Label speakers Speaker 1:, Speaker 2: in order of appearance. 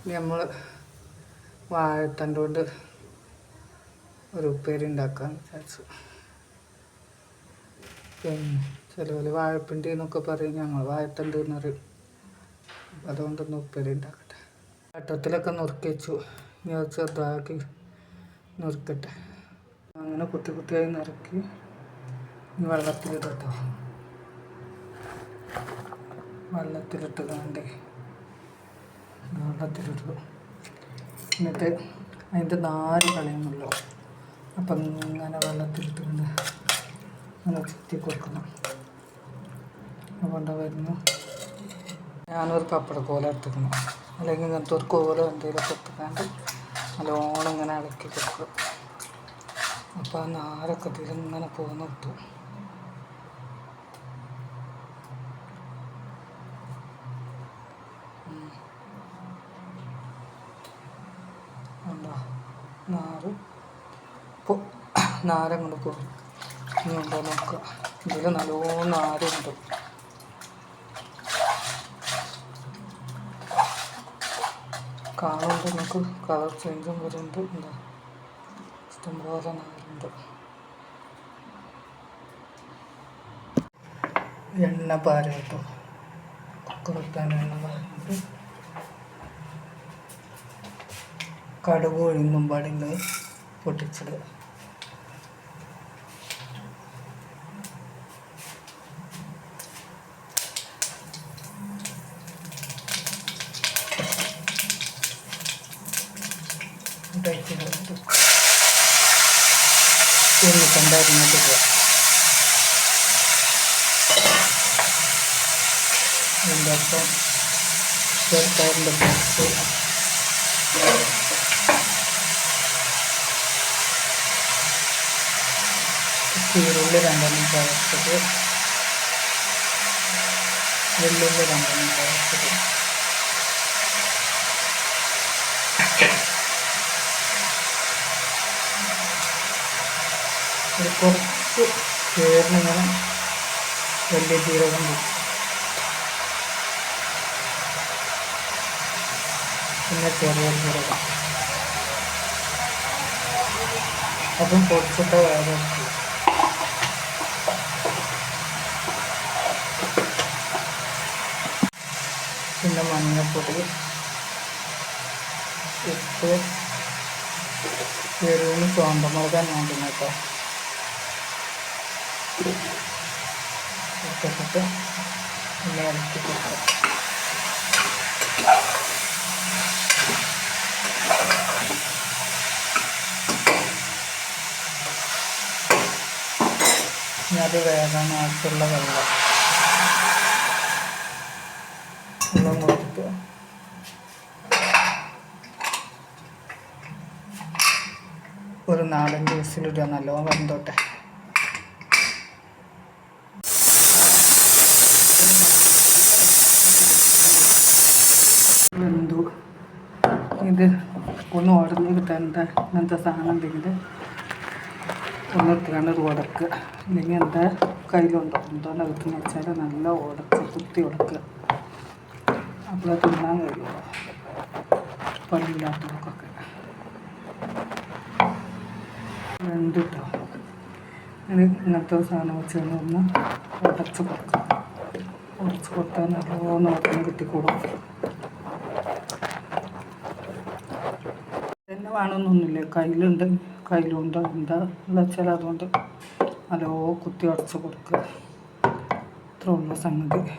Speaker 1: നമ്മൾ വാഴത്തണ്ട് കൊണ്ട് ഒരു ഉപ്പേരി ഉണ്ടാക്കാമെന്ന് വിചാരിച്ചു. പിന്നെ ചിലവർ വാഴപ്പിണ്ടി എന്നൊക്കെ പറയും, ഞങ്ങൾ വാഴത്തണ്ട് എന്ന് പറയും. അപ്പം അതുകൊണ്ടൊന്ന് ഉപ്പേരി ഉണ്ടാക്കട്ടെ. വട്ടത്തിലൊക്കെ നുറുക്കി വെച്ചു, ഇനി അത് ചെറുതാക്കി നുറുക്കട്ടെ. അങ്ങനെ കുത്തി കുത്തിയായി നുറുക്കി ഇനി വെള്ളത്തിലിട്ടോ, വെള്ളത്തിലിട്ട് കണ്ടേ വെള്ളത്തിലിട്ടു. എന്നിട്ട് അതിൻ്റെ നാര് കളയുന്നല്ലോ. അപ്പം ഇങ്ങനെ വെള്ളത്തിലിട്ട് അങ്ങനെ ചുറ്റി കൊടുക്കണം. അതുകൊണ്ട് വരുന്നു ഞാനൊരു പപ്പടക്കോല എടുത്തിക്കണം, അല്ലെങ്കിൽ ഇങ്ങനത്തെ ഒരു കോല എന്തെങ്കിലുമൊക്കെ എടുത്തുകൊണ്ട് നല്ലോണം ഇങ്ങനെ ഇളക്കി കൊടുക്കും. അപ്പോൾ ആ നാരൊക്കെ ഇതിലിങ്ങനെ പോന്ന് കിട്ടും. എന്താ നാരങ്ങോട്ട് പോകും. ഇനി ഉണ്ടോ നോക്കുക, ഇതിൽ നല്ലോണം നാരുണ്ട്. കാണുമ്പോൾ നമുക്ക് കളർ ചേഞ്ചും വരുന്നുണ്ട്. എന്താ ഇഷ്ടംപോലെ നാരുണ്ട്. എണ്ണ പാര കേട്ടോ, കുക്കറത്താൻ എണ്ണ പാരുന്നുണ്ട്. കടുക് ഉഴുന്നും പാടില്ല പൊട്ടിച്ചിടുക. കണ്ടായിരുന്നിട്ട് അതിൻ്റെ ഒപ്പം ചെറുക്കാറിൻ്റെ പത്ത് ചീരുള്ളി രണ്ടെണ്ണം ചതച്ചത്, വെള്ളുള്ളി രണ്ടെണ്ണം ചതച്ചത്, ഒരു കുറച്ച് ചേർന്നിങ്ങനെ വലിയ ജീരകം വെച്ചു, പിന്നെ ചെറിയ ജീരകം അതും പൊടിച്ചിട്ട് വേറെ വെച്ചു. പിന്നെ മഞ്ഞൾപ്പൊടി, ഉപ്പ്, എരിവിന് ചുവന്തമുളകാണ് വേണ്ടുന്നത് കേട്ടോ. ഇട്ടിട്ട് പിന്നെ ഇളക്കി കൊടുക്കാം. ഇനി അത് വേഗം ആവശ്യമുള്ള വെള്ളം കൊടുക്കുക. ഒരു 4-5 വിസിലിടുക, നല്ലോണം വെന്തോട്ടെ. വെന്തു. ഇത് ഒന്ന് ഉടഞ്ഞ് കിട്ടാൻ ഇങ്ങനത്തെ സാധനം എന്തെങ്കിലും ഒന്നെടുത്തുകൊണ്ട് ഉടക്കുക, ഇല്ലെങ്കിൽ എന്താ കയ്യിലുണ്ടോ എന്തോന്ന് എടുത്തെന്ന് വെച്ചാൽ നല്ല ഉടച്ച് കുത്തി ഉടക്കുക. അപ്പോൾ തിന്നാൻ കഴിയുമോ പല്ലില്ലാത്തവർക്കൊക്കെ. വെന്തിട്ടോ, ഇങ്ങനത്തെ സാധനം വെച്ചാൽ ഒന്ന് ഉടച്ച് കൊടുക്കുക. ഉടച്ച് കൊടുത്താൽ നല്ലോണം ഉടഞ്ഞ് കിട്ടിക്കൂടും. എന്നെ വേണമെന്നൊന്നുമില്ല, കയ്യിലുണ്ട് എന്താ വെച്ചാൽ അതുകൊണ്ട് നല്ലോ കുത്തി ഉടച്ച് കൊടുക്കുക. ഇത്ര ഉള്ള സംഗതി.